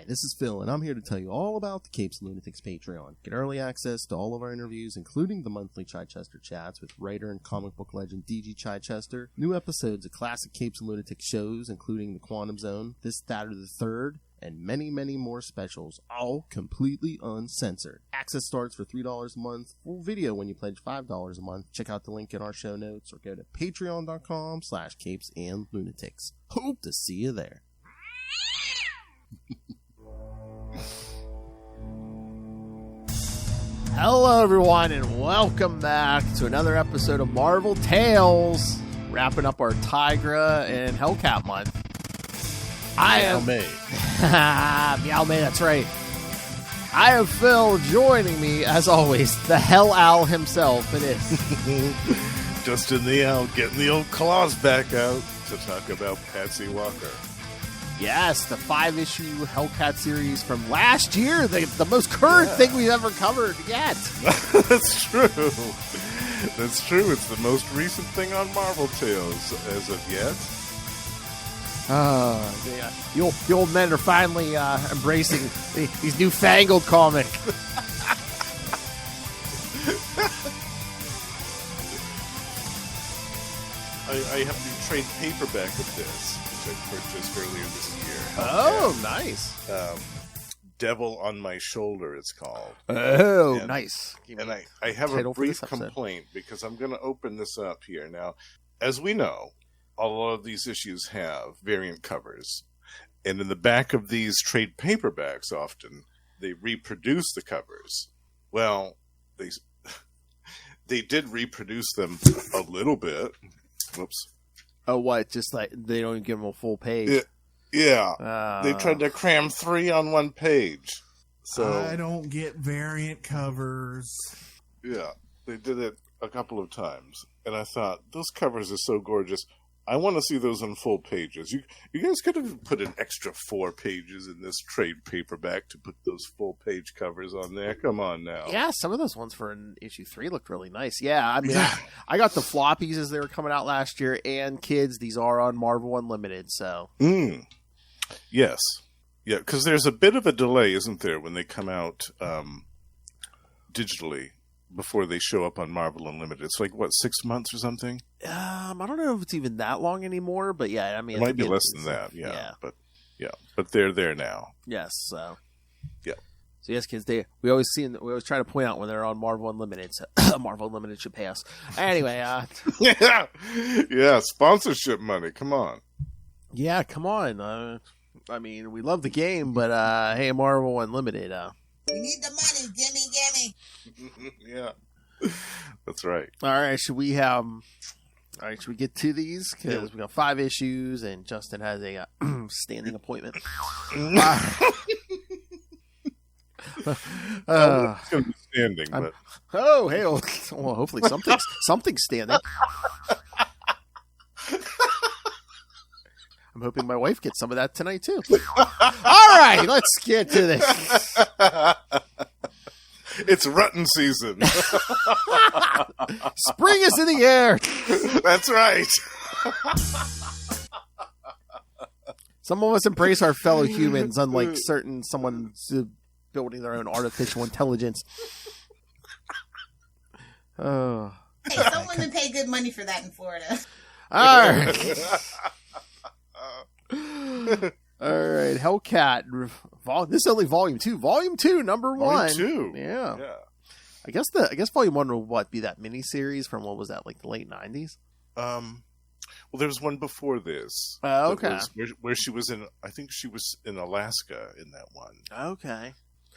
Hi, this is Phil, and I'm here to tell you all about the Capes and Lunatics Patreon. Get early access to all of our interviews, including the monthly Chichester chats with writer and comic book legend DG Chichester, new episodes of classic Capes and Lunatics shows, including The Quantum Zone, This, That, or the Third, and many, many more specials, all completely uncensored. Access starts for $3 a month, full video when you pledge $5 a month. Check out the link in our show notes or go to patreon.com/CapesandLunatics. Hope to see you there. Hello everyone and welcome back to another episode of Marvel Tales, wrapping up our Tigra and Hellcat month. I am Meow May, that's right. I have Phil joining me, as always, the Hell Owl himself. It is Justin the Owl getting the old claws back out to talk about Patsy Walker. Yes, the 5-issue Hellcat series from last year, the most current thing we've ever covered yet. That's true. That's true. It's the most recent thing on Marvel Tales as of yet. The old men are finally embracing these newfangled comic. I have the trade paperback of this, which I purchased earlier this year. Oh, nice. Devil on My Shoulder, it's called. Oh, and, nice. And I have a brief complaint because I'm going to open this up here. Now, as we know, a lot of these issues have variant covers. And in the back of these trade paperbacks, often, they reproduce the covers. Well, they did reproduce them a little bit. Whoops. Oh, what? Just like they don't even give them a full page? Yeah. They tried to cram 3 on one page. So I don't get variant covers. Yeah, they did it a couple of times. And I thought, those covers are so gorgeous. I want to see those on full pages. You guys could have put an extra 4 pages in this trade paperback to put those full page covers on there. Come on now. Yeah, some of those ones for an issue 3 looked really nice. Yeah, I mean, I got the floppies as they were coming out last year, and kids, these are on Marvel Unlimited, so. Yes. Yeah, because there's a bit of a delay, isn't there, when they come out digitally before they show up on Marvel Unlimited. It's like, what, 6 months or something? I don't know if it's even that long anymore, but yeah, I mean, it might be less than that. Yeah. But they're there now. Yes. So. Yeah. So yes, kids, we always try to point out when they're on Marvel Unlimited. So Marvel Unlimited should pay us. Anyway. Yeah. Sponsorship money. Come on. Yeah, come on. I mean, we love the game, but hey, Marvel Unlimited. We need the money. Gimme. Yeah. That's right. All right. Should we get to these? Because we got 5 issues, and Justin has a standing appointment. It's going to be standing, but oh, hey, well, hopefully something's standing. I'm hoping my wife gets some of that tonight too. All right, let's get to this. It's rutting season. Spring is in the air. That's right. Some of us embrace our fellow humans, unlike someone's building their own artificial intelligence. Oh. Hey, some women pay good money for that in Florida. All right. All right, Hellcat. This is only Volume 2. Volume 2, number 1. Volume 2. Yeah. I guess Volume 1 will be that miniseries from what was that, like the late 90s? Well, there's one before this. Oh, okay. Where she was in, I think she was in Alaska in that one. Okay.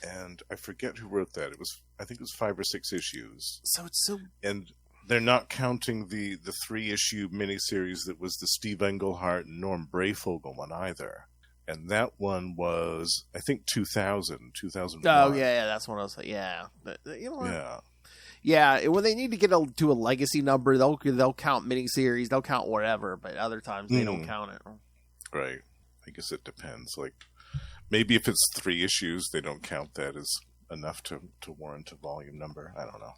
And I forget who wrote that. I think it was 5 or 6 issues. So it's so. And they're not counting the 3-issue miniseries that was the Steve Englehart and Norm Breyfogle one either. And that one was, I think, 2001. Oh, yeah, that's what I was like. Yeah. But, you know what? Yeah. Yeah, when they need to get to a legacy number, they'll count miniseries, they'll count whatever, but other times they don't count it. Right. I guess it depends. Like, maybe if it's 3 issues, they don't count that as enough to warrant a volume number. I don't know.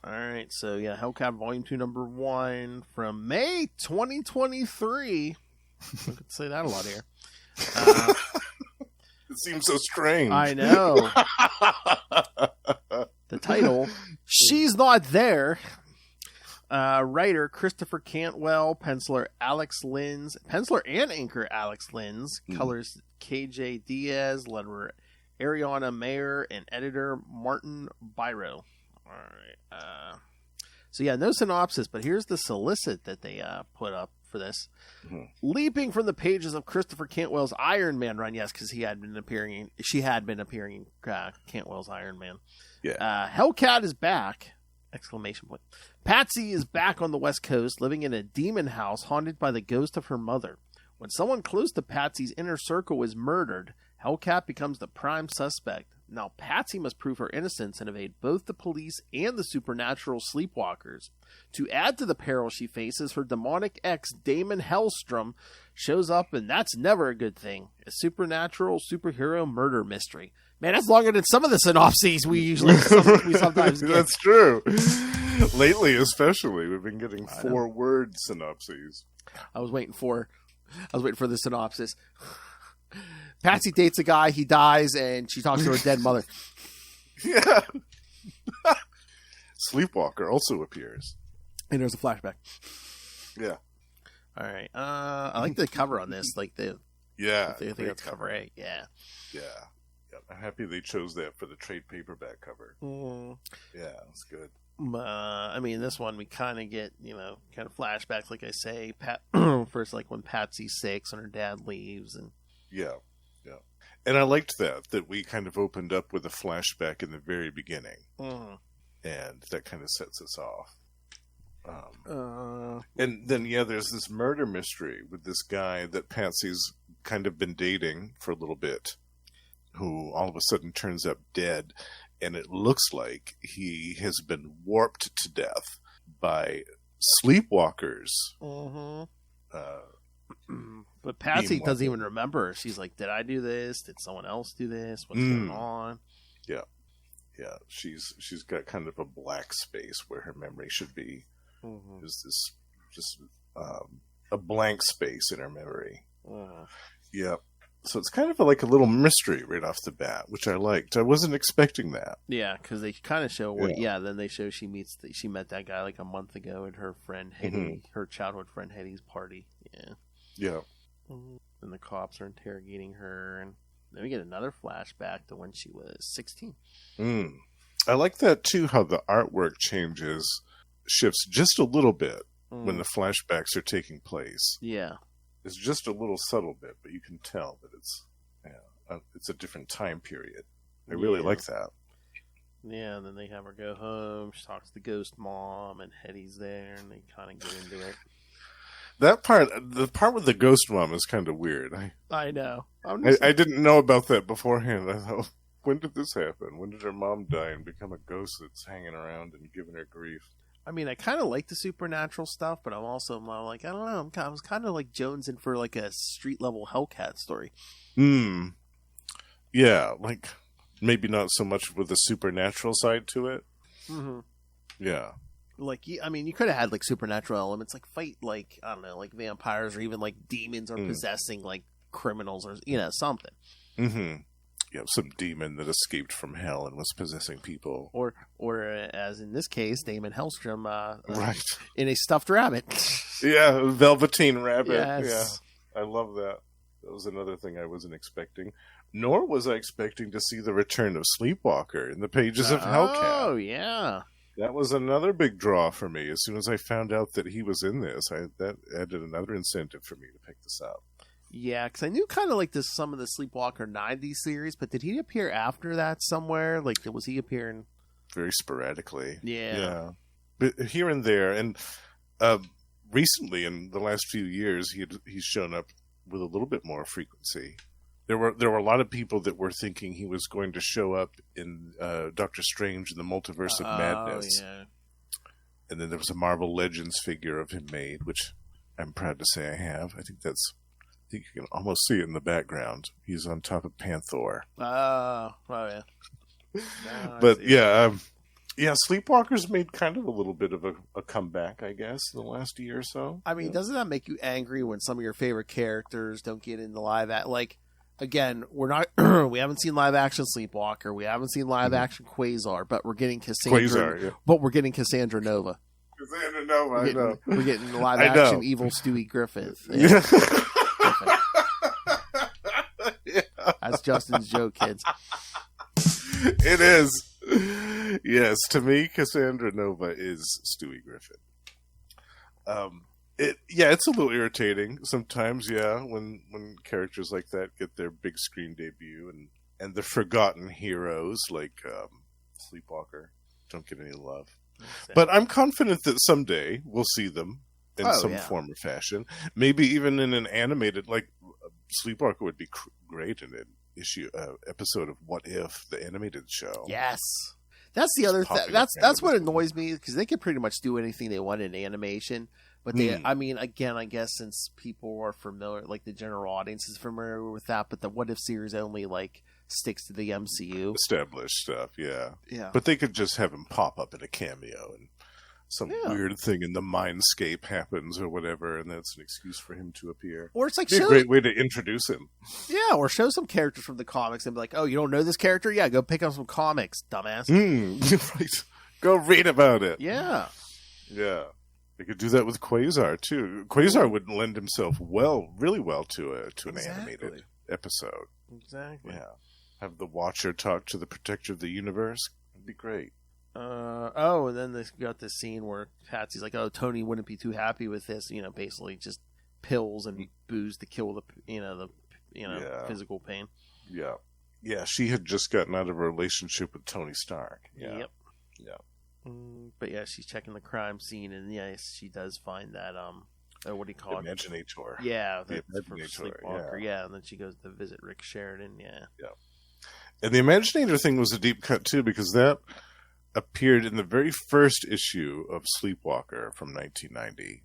All right, so yeah, Hellcat Volume 2, number 1 from May 2023. I could say that a lot here. It seems so strange. I know. The title, She's Not There. Writer Christopher Cantwell, penciler and inker Alex Linz, colors KJ Diaz, letterer Ariana Mayer, and editor Martin Biro. All right. So yeah, no synopsis, but here's the solicit that they put up for this. Mm-hmm. Leaping from the pages of Christopher Cantwell's Iron Man run, yes, because she had been appearing in Cantwell's Iron Man. Yeah. Hellcat is back! ! Patsy is back on the West Coast, living in a demon house haunted by the ghost of her mother. When someone close to Patsy's inner circle is murdered, Hellcat becomes the prime suspect. Now Patsy must prove her innocence and evade both the police and the supernatural Sleepwalkers. To add to the peril she faces, her demonic ex, Daimon Hellstrom, shows up, and that's never a good thing. A supernatural superhero murder mystery. Man, that's longer than some of the synopses we sometimes get. That's true. Lately, especially, we've been getting 4-word synopses. I was waiting for the synopsis. Patsy dates a guy, he dies, and she talks to her dead mother. Yeah. Sleepwalker also appears. And there's a flashback. Yeah. All right. I like the cover on this. Like I think that's cover A. Yeah. Yeah. I'm happy they chose that for the trade paperback cover. Mm. Yeah, it's good. I mean, this one we kind of get, kind of flashbacks, like I say. First, like when Patsy's 6 and her dad leaves, and yeah. And I liked that we kind of opened up with a flashback in the very beginning, and that kind of sets us off. And then there's this murder mystery with this guy that Patsy's kind of been dating for a little bit, who all of a sudden turns up dead, and it looks like he has been warped to death by sleepwalkers. Mm-hmm. But Patsy doesn't even remember. She's like, did I do this? Did someone else do this? What's going on? Yeah. She's got kind of a black space where her memory should be. Mm-hmm. There's this just a blank space in her memory. Mm-hmm. Yeah. So it's kind of like a little mystery right off the bat, which I liked. I wasn't expecting that. Yeah, because they kind of show then they show she met that guy like a month ago at her friend Hetty, her childhood friend Hetty's party. Yeah. And the cops are interrogating her, and then we get another flashback to when she was 16. I like that too, how the artwork shifts just a little bit when the flashbacks are taking place. Yeah. It's just a little subtle bit, but you can tell that it's a different time period. I really like that. Yeah, and then they have her go home. She talks to Ghost Mom, and Hetty's there, and they kind of get into it. The part with the Ghost Mom is kind of weird. I know. I didn't know about that beforehand. I thought, when did this happen? When did her mom die and become a ghost that's hanging around and giving her grief? I mean, I kind of like the supernatural stuff, but I'm also like, I don't know. I was kind of like jonesing for like a street level Hellcat story. Yeah, like maybe not so much with the supernatural side to it. Mm-hmm. Yeah. Like, I mean, you could have had like supernatural elements, like fight, like I don't know, like vampires or even like demons or possessing like criminals or something. Mm-hmm. Yeah, some demon that escaped from hell and was possessing people. Or as in this case, Daimon Hellstrom, right, in a stuffed rabbit. Yeah, Velveteen Rabbit. Yes. Yeah, I love that. That was another thing I wasn't expecting. Nor was I expecting to see the return of Sleepwalker in the pages of Hellcat. Oh, yeah. That was another big draw for me. As soon as I found out that he was in this, that added another incentive for me to pick this up. Yeah, because I knew kind of like some of the Sleepwalker 90s series, but did he appear after that somewhere? Like, was he appearing? Very sporadically. Yeah. But here and there. And recently, in the last few years, he's shown up with a little bit more frequency. There were a lot of people that were thinking he was going to show up in Doctor Strange in the Multiverse of Madness. Yeah. And then there was a Marvel Legends figure of him made, which I'm proud to say I have. I think you can almost see it in the background. He's on top of Panther. Oh, yeah. But Sleepwalker's made kind of a little bit of a comeback, I guess, in the last year or so. I mean, doesn't that make you angry when some of your favorite characters don't get in the live act? Like, again, we're not. We haven't seen live action Sleepwalker. We haven't seen live action Quasar, but we're getting Cassandra. But we're getting Cassandra Nova. Cassandra Nova. I know. We're getting live action evil Stewie Griffith. Yeah. That's Justin's joke, kids. It is. Yes, to me, Cassandra Nova is Stewie Griffin. It's a little irritating sometimes, when characters like that get their big screen debut and the forgotten heroes like Sleepwalker don't get any love. Exactly. But I'm confident that someday we'll see them in some form or fashion. Maybe even in an animated, like Sleepwalker would be great in an episode of What If, the animated show. Yes. That's the other thing. That's what annoys me, because they can pretty much do anything they want in animation. But they, I mean, again, I guess since people are familiar, like the general audience is familiar with that, but the What If series only like sticks to the MCU. Established stuff, yeah. Yeah. But they could just have him pop up in a cameo and some weird thing in the mindscape happens or whatever, and that's an excuse for him to appear. Or it's like a great way to introduce him. Yeah, or show some characters from the comics and be like, oh, you don't know this character? Yeah, go pick up some comics, dumbass. Right. Go read about it. Yeah. Yeah. They could do that with Quasar, too. Quasar would lend himself really well to an animated episode. Exactly. Yeah. Have the Watcher talk to the Protector of the Universe. It'd be great. And then they got this scene where Patsy's like, oh, Tony wouldn't be too happy with this, basically just pills and booze to kill the physical pain. Yeah. Yeah, she had just gotten out of a relationship with Tony Stark. Yeah. Yep. Yeah. But yeah, she's checking the crime scene, and yes, she does find that, what do you call it? Imaginator. Yeah, the from Sleepwalker, and then she goes to visit Rick Sheridan, Yeah. And the Imaginator thing was a deep cut, too, because that appeared in the very first issue of Sleepwalker from 1990.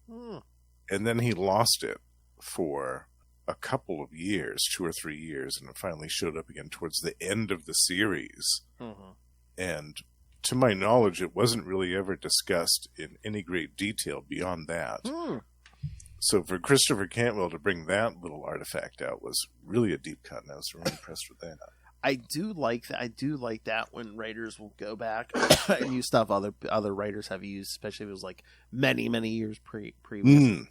And then he lost it for a couple of years, 2 or 3 years, and it finally showed up again towards the end of the series. And to my knowledge, it wasn't really ever discussed in any great detail beyond that. So for Christopher Cantwell to bring that little artifact out was really a deep cut, and I was really impressed with that. I do like that. I do like that when writers will go back and use stuff other writers have used, especially if it was like many years previous.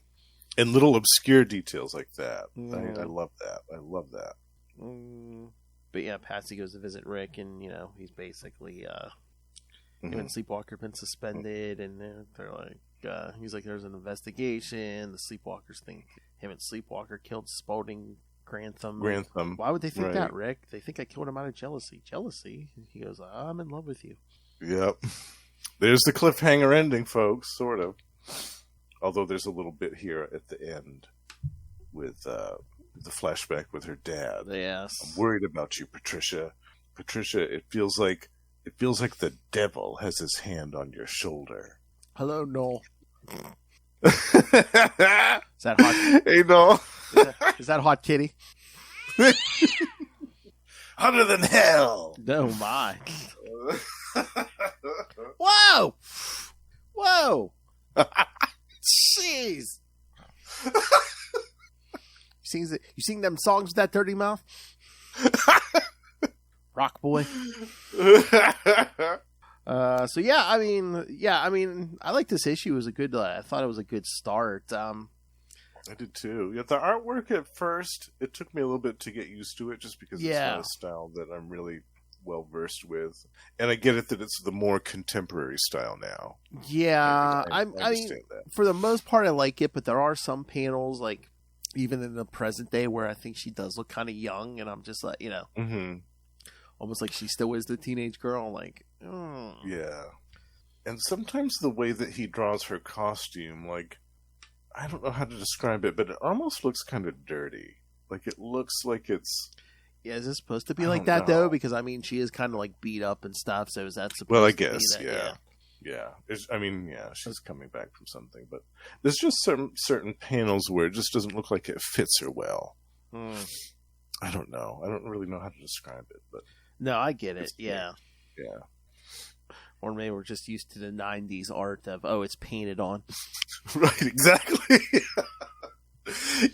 And little obscure details like that. I love that. I love that. But yeah, Patsy goes to visit Rick, and he's basically him and Sleepwalker have been suspended, and they're like, he's like, there's an investigation. The Sleepwalkers think him and Sleepwalker killed Spalding Grantham. Why would they think that, Rick? They think I killed him out of jealousy. Jealousy? He goes, I'm in love with you. Yep. There's the cliffhanger ending, folks, sort of. Although there's a little bit here at the end with the flashback with her dad. Yes. I'm worried about you, Patricia. Patricia, it feels like the devil has his hand on your shoulder. Hello, Noel. Is that hot? Hey, Noel. Is that hot kitty? Hotter than hell. No, my. Whoa! Whoa! Jeez! You sing them songs with that dirty mouth? Rock boy. So yeah, I mean, I like this issue. It was a good. I thought it was a good start. I did too. Yeah, the artwork at first, it took me a little bit to get used to it, just because it's not a style that I'm really well versed with, and I get it that it's the more contemporary style now. Yeah, I mean, that. For the most part, I like it, but there are some panels, like even in the present day, where I think she does look kind of young, and I'm just like, almost like she still is the teenage girl. Like, yeah, and sometimes the way that he draws her costume, like, I don't know how to describe it, but it almost looks kind of dirty. Like, it looks like it's... Yeah, is it supposed to be like that, though? Because, I mean, she is kind of, like, beat up and stuff, so is that supposed to be that? Yeah. She's coming back from something, but there's just certain panels where it just doesn't look like it fits her well. I don't know. I don't really know how to describe it, but... No, I get it, yeah. Yeah. Or maybe we're just used to the 90s art of, it's painted on. Right, exactly.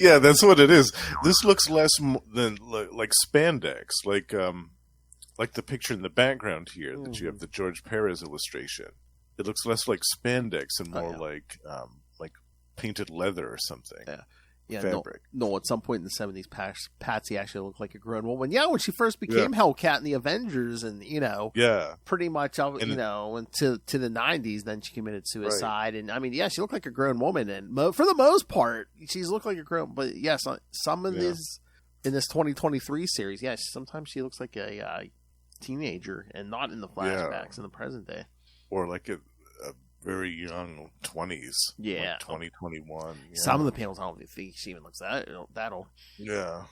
Yeah, that's what it is. This looks less than like spandex, like the picture in the background here that you have the George Perez illustration. It looks less like spandex and more like painted leather or something. Yeah, fabric. No, at some point in the 70s, Patsy actually looked like a grown woman. Yeah, when she first became Hellcat in the Avengers, and pretty much to the 90s, then she committed suicide. Right. And I mean, she looked like a grown woman, and for the most part, she's looked like a grown. But yes, some of this in this 2023 series, sometimes she looks like a teenager, and not in the flashbacks in the present day, or like a very young 20s. Yeah. Like 2021. Some of the panels, I don't think she even looks that old. Yeah.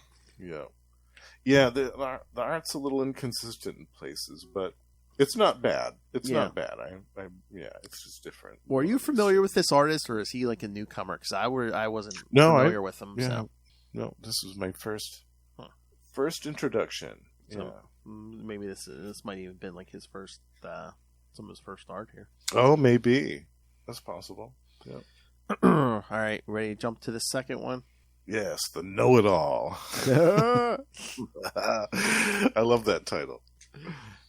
Yeah, the art's a little inconsistent in places, but it's not bad. It's not bad. It's just different. Well, are you familiar with this artist, or is he like a newcomer? Because I wasn't familiar with him. So. No, this was my first introduction. So maybe this might even been like his first... some of his first art here. Oh, maybe. That's possible. Yeah. All right, ready to jump to the second one? Yes, the Know-It-All. I love that title.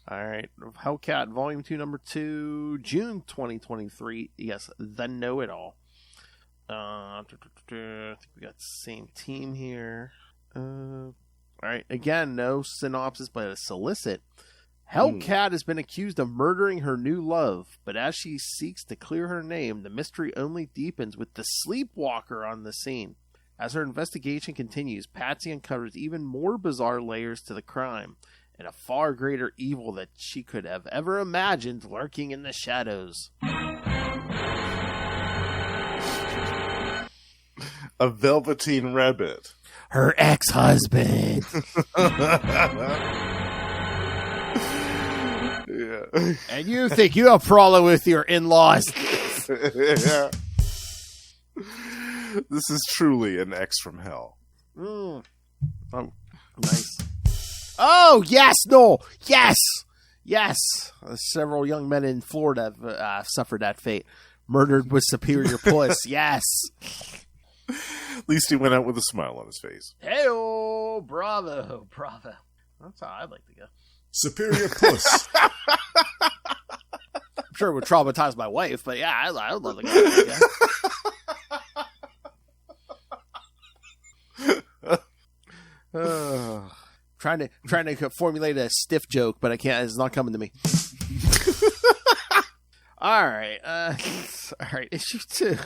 All right, Hellcat Volume 2, Number 2, June 2023. Yes, the Know-It-All. I think we got the same team here. All right, again, no synopsis, but a solicit. Hellcat has been accused of murdering her new love, but as she seeks to clear her name, the mystery only deepens with the Sleepwalker on the scene. As her investigation continues, Patsy uncovers even more bizarre layers to the crime, and a far greater evil that she could have ever imagined lurking in the shadows. A Velveteen Rabbit. Her ex-husband. Yeah. And you think you have a problem with your in-laws? Yeah. This is truly an X from hell. Oh, nice. Oh, yes, no, yes. Several young men in Florida have suffered that fate. Murdered with superior puss, yes. At least he went out with a smile on his face. Hey-oh, bravo. That's how I'd like to go. Superior puss. I'm sure it would traumatize my wife, but I would love to go. Trying to formulate a stiff joke, but I can't. It's not coming to me. All right. All right. Issue 2.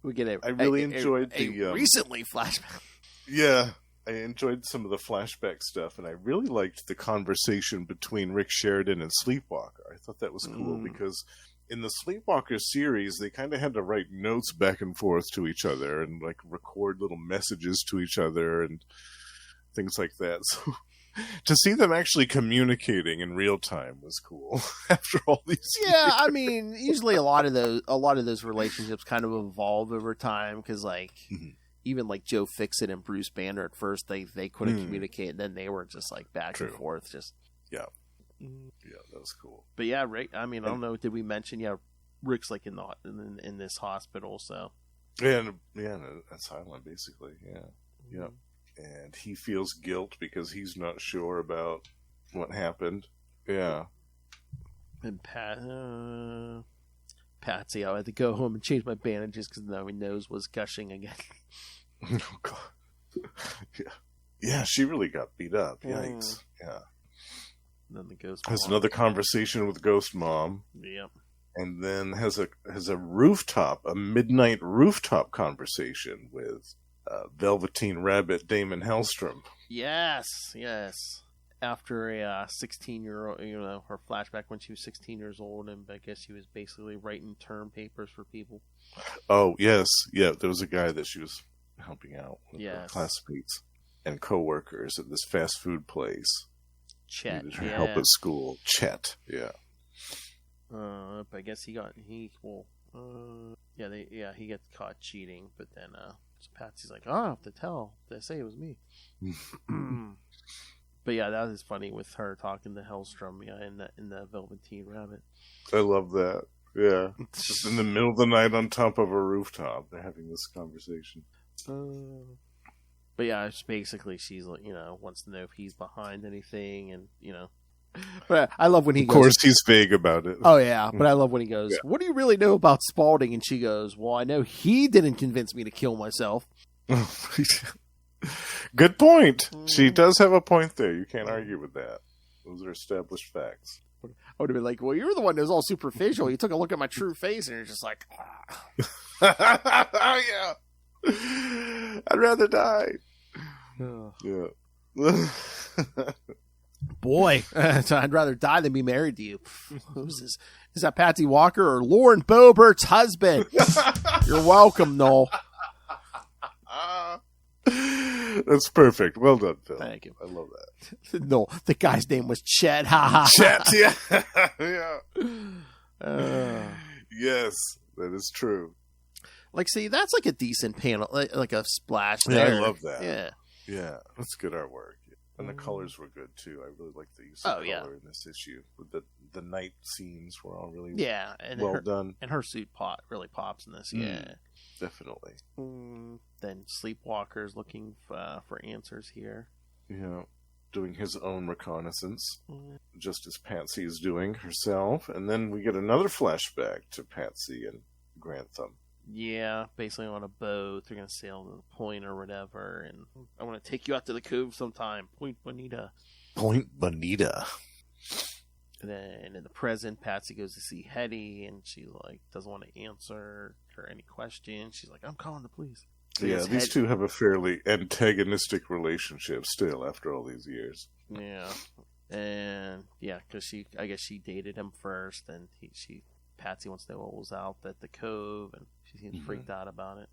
We get it. I really enjoyed the recently flashback. Yeah. I enjoyed some of the flashback stuff, and I really liked the conversation between Rick Sheridan and Sleepwalker. I thought that was cool because in the Sleepwalker series, they kind of had to write notes back and forth to each other and like record little messages to each other and things like that. So to see them actually communicating in real time was cool after all these years. I mean, usually a lot of those relationships kind of evolve over time because like. Even like Joe Fixit and Bruce Banner at first, they couldn't communicate, and then they were just like back and forth. Just yeah, that was cool. But Rick. I mean, I don't know. Did we mention? Rick's like in this hospital, so in an asylum, basically. Yeah, and he feels guilt because he's not sure about what happened. Yeah, and Patsy, I had to go home and change my bandages because now my nose was gushing again. Oh, God. Yeah, she really got beat up. Yikes. Yeah. And then the ghost has another conversation with Ghost Mom. Yep. And then has a midnight rooftop conversation with Velveteen Rabbit Daimon Hellstrom. Yes. After a 16-year-old, her flashback when she was 16 years old, and I guess she was basically writing term papers for people. Oh, yes. Yeah, there was a guy that she was helping out with her classmates and co-workers at this fast food place. Chet. Needed her help at school. Chet, yeah. But I guess he gets caught cheating, but then Patsy's like, I don't have to tell. They say it was me. But that was funny with her talking to Hellstrom, in the Velveteen Rabbit. I love that. Yeah. Just in the middle of the night on top of a rooftop, they're having this conversation. But yeah, it's basically she's like, wants to know if he's behind anything, and But I love when he goes. Of course, he's vague about it. Oh yeah, but I love when he goes, "What do you really know about Spaulding?" And she goes, "Well, I know he didn't convince me to kill myself." Good point. She does have a point there. You can't argue with that. Those are established facts. I would have been like, "Well, you're the one that was all superficial. You took a look at my true face, and you're just like, yeah, I'd rather die." Yeah. Boy, I'd rather die than be married to you. Who's this? Is that Patsy Walker or Lauren Boebert's husband? You're welcome, Noel. That's perfect. Well done, Phil. Thank you. I love that. No, the guy's name was Chet. Chet, yeah. Yes, that is true. Like, see, that's like a decent panel, like a splash Yeah, there. I love that. Yeah, that's good artwork. And the colors were good too. I really like the use of color in this issue. The night scenes were all really and well done. And her suit really pops in this. Yeah, definitely. Then Sleepwalker's looking for answers here. Yeah, doing his own reconnaissance, just as Patsy is doing herself. And then we get another flashback to Patsy and Grantham. Yeah, basically on a boat. They're going to sail to the point or whatever. And I want to take you out to the cove sometime. Point Bonita. Point Bonita. And then in the present, Patsy goes to see Hetty, and she doesn't want to answer her any questions. She's like, "I'm calling the police." So yeah, these two have a fairly antagonistic relationship still after all these years. Yeah. And because I guess she dated him first, and Patsy wants to know what was out at the cove, and she seems freaked out about it.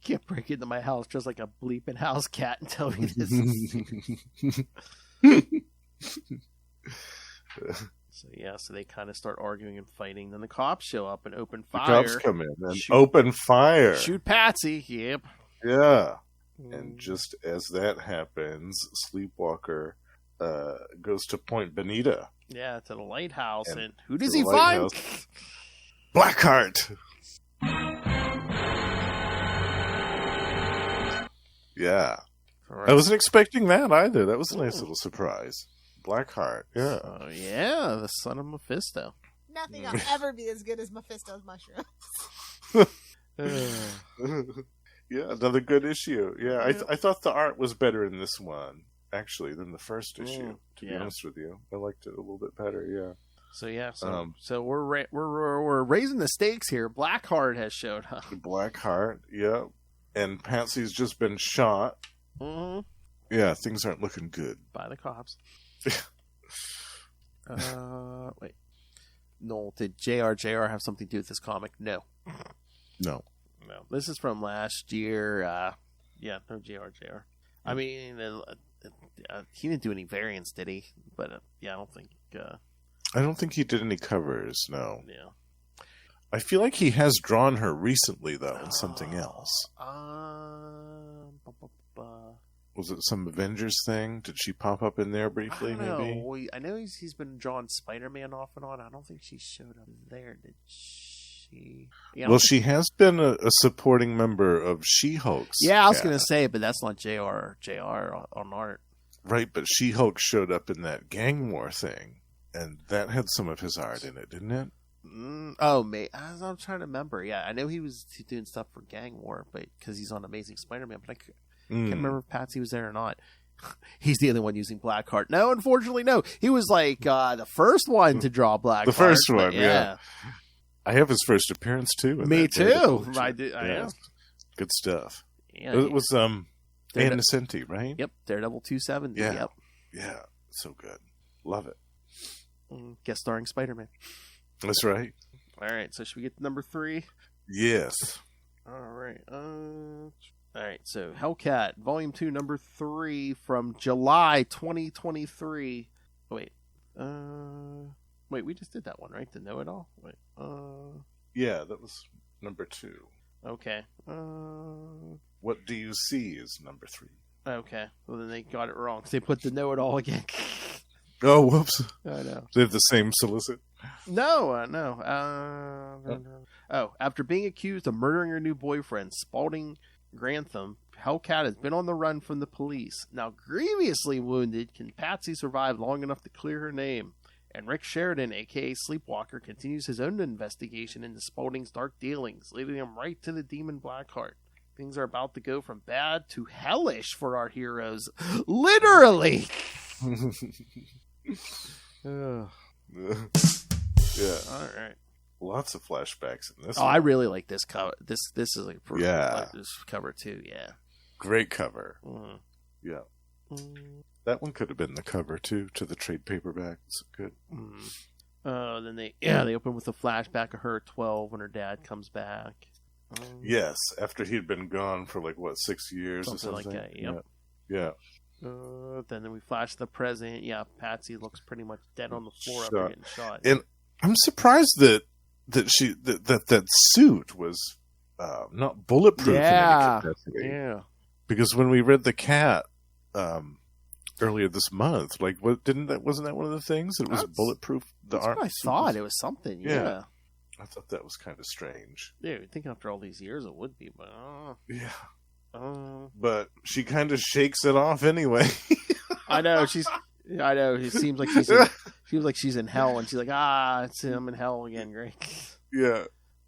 Can't break into my house just like a bleeping house cat and tell me this. So they kind of start arguing and fighting. Then the cops show up and open fire. The cops come in and open fire. Shoot Patsy. Yep. Yeah. And just as that happens, Sleepwalker goes to Point Bonita. Yeah, to the lighthouse. And who does he find? Blackheart. Yeah. Right. I wasn't expecting that either. That was a nice little surprise. Blackheart. Yeah. Oh, yeah. The son of Mephisto. Nothing will ever be as good as Mephisto's mushrooms. Yeah, another good issue. Yeah, I thought the art was better in this one, actually, than the first issue, to be honest with you. I liked it a little bit better, yeah. So we're raising the stakes here. Blackheart has showed up. Blackheart, yeah. And Patsy's just been shot. Mm-hmm. Yeah, things aren't looking good. By the cops. Wait. Noel, did JR have something to do with this comic? No. This is from last year. No JR. I mean, he didn't do any variants, did he? But I don't think. I don't think he did any covers. No. Yeah. I feel like he has drawn her recently, though, in something else. Was it some Avengers thing? Did she pop up in there briefly, maybe? I know he's been drawing Spider-Man off and on. I don't think she showed up there, did she? Yeah, well, she has been a supporting member of She-Hulk's. Yeah, I was going to say, but that's not JR on art. Right, but She-Hulk showed up in that gang war thing, and that had some of his art in it, didn't it? I'm trying to remember. Yeah, I know he was doing stuff for Gang War, but because he's on Amazing Spider-Man, but I can't remember if Patsy was there or not. He's the only one using Blackheart. No, unfortunately, no. He was like the first one to draw Blackheart. The first one, yeah. I have his first appearance too. Me too. I am. Good stuff. Yeah, it was Ann Nocenti, right? Yep, Daredevil 270. Yeah. Yep. Yeah, so good. Love it. Guest starring Spider-Man. That's right. All right, so should we get to number 3? Yes. All right. All right, so Hellcat, Volume 2, Number 3 from July 2023. Wait, we just did that one, right? The Know-It-All? Wait, yeah, that was number 2. Okay. What Do You See is number 3. Okay, well then they got it wrong. They put the Know-It-All again. Oh, whoops. I know. They have the same solicit. No. Oh, after being accused of murdering her new boyfriend, Spalding Grantham, Hellcat has been on the run from the police. Now grievously wounded, can Patsy survive long enough to clear her name? And Rick Sheridan, a.k.a. Sleepwalker, continues his own investigation into Spalding's dark dealings, leading him right to the demon Blackheart. Things are about to go from bad to hellish for our heroes. Literally! Yeah. All right. Lots of flashbacks in this. Oh, I really like this cover. This is like like this cover too. Yeah, great cover. Mm. Yeah, that one could have been the cover too to the trade paperback. It's good. Then they open with a flashback of her at 12 when her dad comes back. Yes, after he'd been gone for 6 years or something like that. Yep. Yeah. Then we flash to the present. Yeah, Patsy looks pretty much dead on the floor after getting shot. And I'm surprised that suit was not bulletproof. Yeah. In any capacity. Yeah. Because when we read The Cat earlier this month, wasn't that one of the things? It was bulletproof. That's what I thought. It was something. Yeah. I thought that was kind of strange. Yeah, I think after all these years it would be, but yeah. But she kind of shakes it off anyway. I know it seems like she's in hell, and she's like, it's him in hell again. Great. Yeah.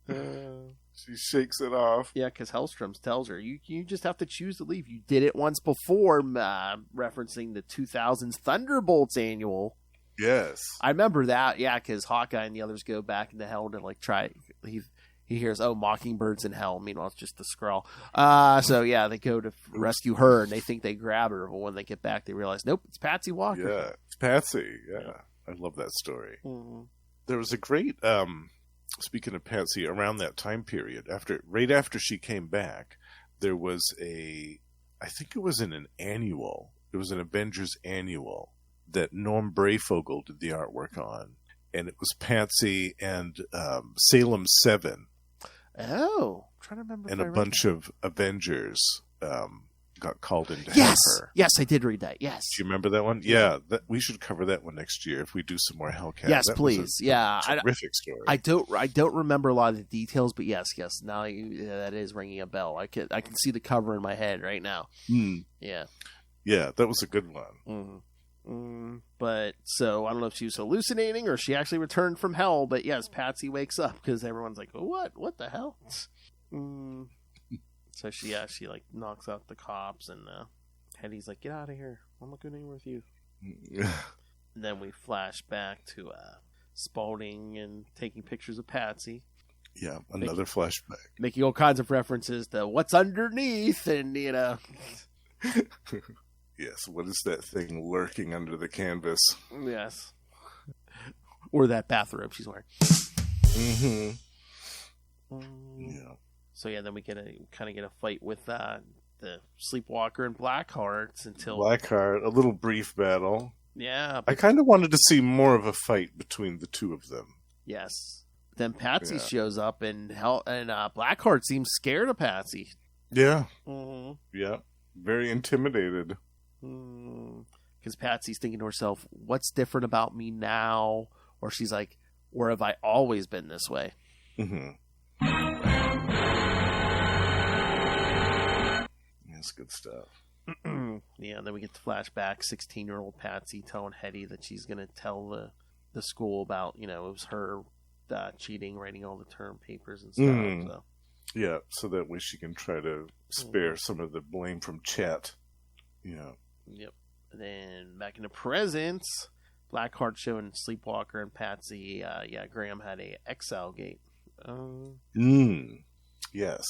She shakes it off. Yeah, because Hellstrom tells her, you just have to choose to leave. You did it once before, referencing the 2000s Thunderbolts annual. Yes. I remember that, yeah, because Hawkeye and the others go back into hell to try. He hears, Mockingbird's in hell. Meanwhile, it's just the Skrull. So, yeah, they go to rescue her, and they think they grab her. But when they get back, they realize, nope, it's Patsy Walker. Yeah, it's Patsy. Yeah. I love that story. Mm-hmm. There was a great, speaking of Patsy, around that time period, right after she came back, there was I think it was in an annual. It was an Avengers annual that Norm Brayfogle did the artwork on. And it was Patsy and Salem 7. Oh, I'm trying to remember. And a bunch of Avengers got called in to help her. Yes, I did read that. Yes. Do you remember that one? Yeah, we should cover that one next year if we do some more Hellcat. Yes, that please. Terrific story. I don't remember a lot of the details, but yes. Now that is ringing a bell. I can see the cover in my head right now. Yeah. Yeah, that was a good one. Mm-hmm. But so I don't know if she was hallucinating or she actually returned from hell. But yes, Patsy wakes up because everyone's like, "What the hell?" So she knocks out the cops, and Hetty's like, "Get out of here! I'm not going anywhere with you." And then we flash back to Spalding and taking pictures of Patsy. Yeah, another flashback, making all kinds of references to what's underneath, and Yes, what is that thing lurking under the canvas? Yes. Or that bathrobe she's wearing. Mm-hmm. Yeah. So then we get a fight with the Sleepwalker and Blackheart until Blackheart, a little brief battle. Yeah. I kind of wanted to see more of a fight between the two of them. Yes. Then Patsy shows up, and Blackheart seems scared of Patsy. Yeah. Mm-hmm. Yeah. Very intimidated. Because Patsy's thinking to herself, what's different about me now? Or she's like, or have I always been this way? Mm-hmm. That's good stuff. Yeah, then we get the flashback, 16-year-old Patsy telling Hetty that she's going to tell the school about, it was her cheating, writing all the term papers and stuff. So. Yeah, so that way she can try to spare some of the blame from Chet. Yeah. Yep. And then back in the present, Blackheart showing Sleepwalker and Patsy. Graham had a exile gate. Yes.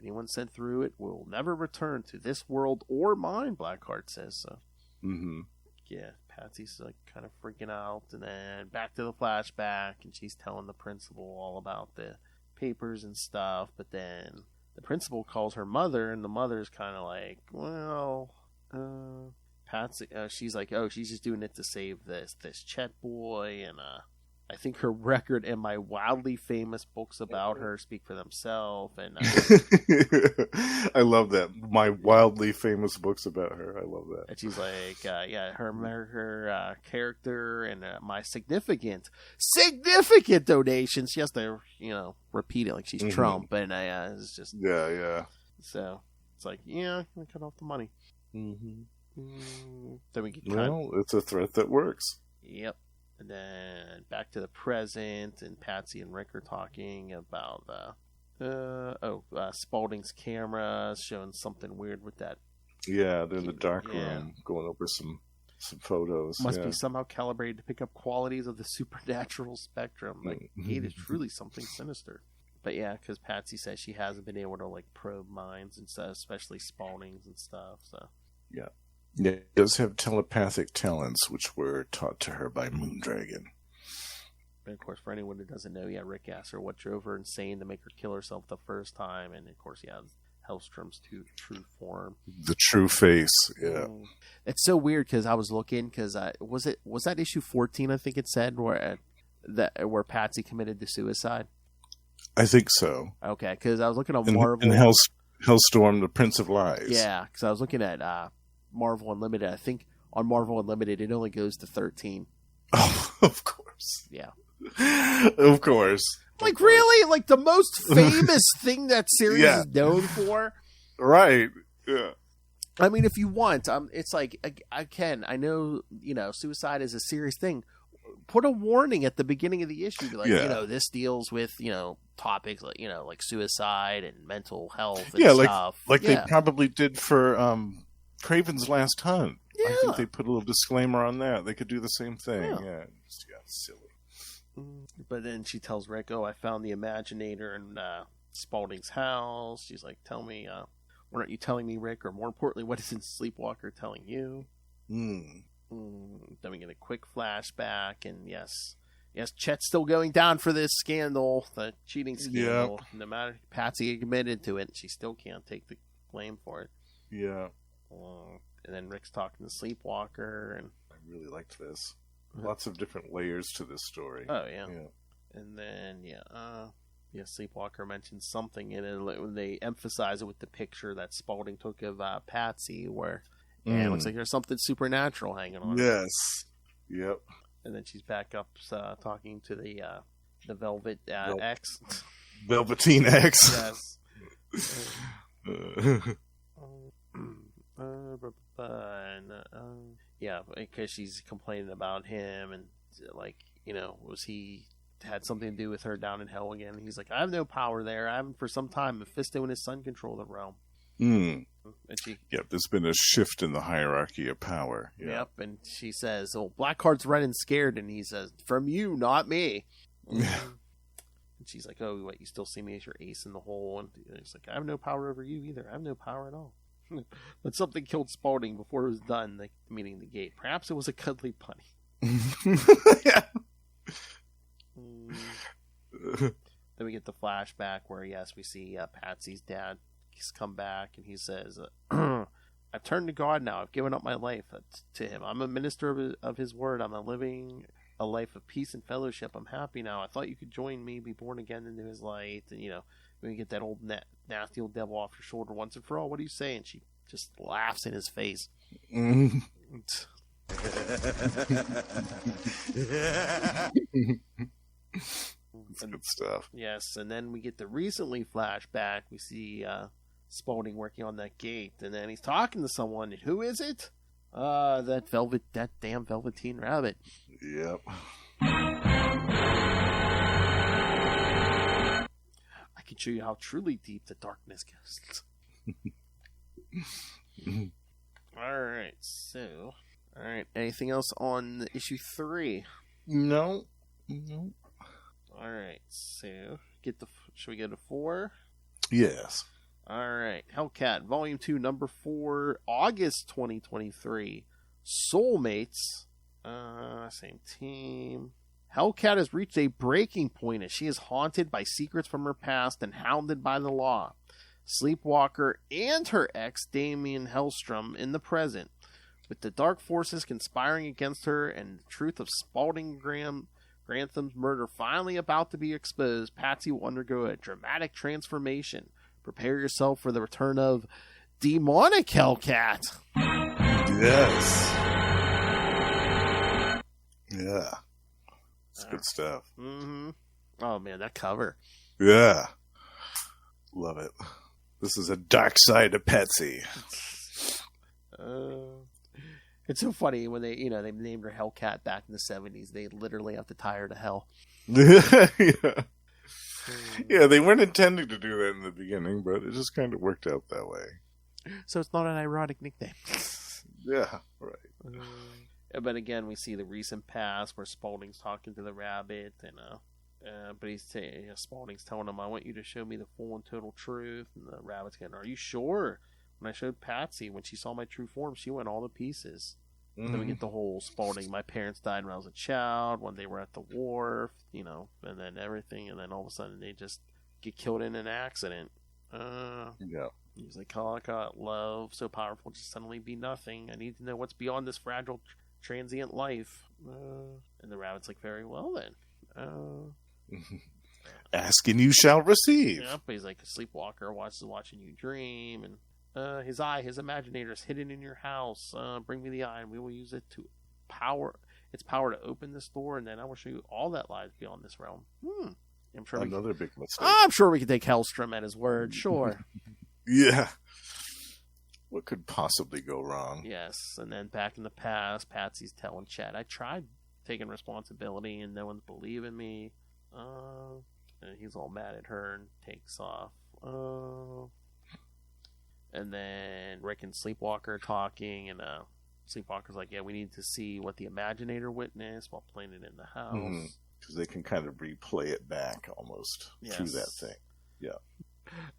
Anyone sent through it will never return to this world or mine, Blackheart says so. Mm-hmm. Yeah, Patsy's kind of freaking out, and then back to the flashback, and she's telling the principal all about the papers and stuff, but then the principal calls her mother, and the mother's kind of like, Patsy, she's like, she's just doing it to save this Chet boy, I think her record and my wildly famous books about her speak for themselves. And I love that. My wildly famous books about her. I love that. And she's like, her character and my significant donations. She has to, repeat it like she's Trump. And it's just yeah. So it's like, we cut off the money. Mm-hmm. Then we get it's a threat that works. Yep. And then back to the present, and Patsy and Rick are talking about Spaulding's camera showing something weird with that. Yeah, they're in the dark room going over some photos. Must be somehow calibrated to pick up qualities of the supernatural spectrum. Like, Gate is truly something sinister. But yeah, because Patsy says she hasn't been able to probe minds and stuff, especially Spaulding's and stuff. So yeah. Yeah, it does have telepathic talents, which were taught to her by Moondragon. And of course, for anyone who doesn't know, Rick asks her what drove her insane to make her kill herself the first time, and of course, Hellstrom's true form, the true face. Yeah, it's so weird because I was looking was that issue 14? I think it said where Patsy committed the suicide. I think so. Okay, because I was looking at Marvel and Hellstorm, the Prince of Lies. Yeah, because I was looking at Marvel Unlimited. I think on Marvel Unlimited it only goes to 13. Oh, of course. Yeah. Of course. Really? Like the most famous thing that series is known for? Right. Yeah. I mean, if you want, it's like, I know, suicide is a serious thing. Put a warning at the beginning of the issue. Be like, this deals with, topics like suicide and mental health and stuff. Like they probably did for Craven's Last Hunt. Yeah. I think they put a little disclaimer on that. They could do the same thing. Yeah. Just got silly. But then she tells Rick, I found the Imaginator in Spaulding's house. She's like, tell me, what aren't you telling me, Rick? Or more importantly, what isn't Sleepwalker telling you? Then we get a quick flashback, and yes, Chet's still going down for this scandal, the cheating scandal. Yep. No matter, Patsy admitted to it, and she still can't take the blame for it. Yeah. And then Rick's talking to Sleepwalker, and I really liked this. Lots of different layers to this story. Oh yeah. And then Sleepwalker mentions something in it when they emphasize it with the picture that Spaulding took of Patsy, where it looks like there's something supernatural hanging on. Yes. Yep. And then she's back up talking to the Velvet X. Velveteen X. Yes. Because she's complaining about him and was he had something to do with her down in hell again? And he's like, I have no power there. I haven't for some time. Mephisto and his son control the realm. And there's been a shift in the hierarchy of power. Yep, and she says, Blackheart's running scared, and he says, from you, not me. And she's like, what, you still see me as your ace in the hole? And he's like, I have no power over you either. I have no power at all. But something killed Spaulding before it was done, meeting the gate. Perhaps it was a cuddly bunny. Yeah. Then we get the flashback where, we see Patsy's dad. He's come back and he says, I've turned to God now. I've given up my life to him. I'm a minister of his word. I'm living a life of peace and fellowship. I'm happy now. I thought you could join me, be born again into his light. And, we get that old nasty old devil off your shoulder once and for all. What do you say? And she just laughs in his face. It's good stuff. Yes, and then we get the recently flashback. We see Spaulding working on that gate, and then he's talking to someone. Who is it? That damn Velveteen Rabbit. Yep. I can show you how truly deep the darkness goes. All right. Anything else on issue 3? No. All right. So, should we go to 4? Yes. All right. Hellcat, Volume 2, Number 4, August 2023. Soulmates. Same team. Hellcat has reached a breaking point as she is haunted by secrets from her past and hounded by the law. Sleepwalker and her ex, Daimon Hellstrom, in the present. With the dark forces conspiring against her and the truth of Spaulding Grantham's murder finally about to be exposed, Patsy will undergo a dramatic transformation. Prepare yourself for the return of demonic Hellcat. Yes. Yeah. That's good stuff. Mm-hmm. Oh, man, that cover. Yeah. Love it. This is a dark side of Patsy. It's so funny when they named her Hellcat back in the 70s. They literally have to tie her to hell. Yeah. Yeah, they weren't intending to do that in the beginning, but it just kind of worked out that way. So it's not an ironic nickname. Yeah, right. But again, we see the recent past where Spaulding's talking to the rabbit, and but he's saying, Spaulding's telling him, "I want you to show me the full and total truth." And the rabbit's going, "Are you sure?" When I showed Patsy, when she saw my true form, she went all to pieces. Mm-hmm. Then we get the whole Spaulding, my parents died when I was a child, when they were at the wharf, and then everything, and then all of a sudden they just get killed in an accident. Yeah. He's like, "Oh, I got love so powerful to suddenly be nothing. I need to know what's beyond this fragile, transient life." And the rabbit's like, "Very well then." Ask and you shall receive. Yeah, but he's like a sleepwalker, watching you dream, and his imaginator is hidden in your house. Bring me the eye, and we will use it to its power to open this door, and then I will show you all that lies beyond this realm. I'm sure another big mistake. I'm sure we can take Hellstrom at his word. Sure. Yeah. What could possibly go wrong? Yes, and then back in the past, Patsy's telling Chet, "I tried taking responsibility, and no one's believing me." And he's all mad at her and takes off. And then Rick and Sleepwalker talking, and Sleepwalker's like, "Yeah, we need to see what the Imaginator witnessed while playing it in the house." Because they can kind of replay it back almost through that thing. Yeah.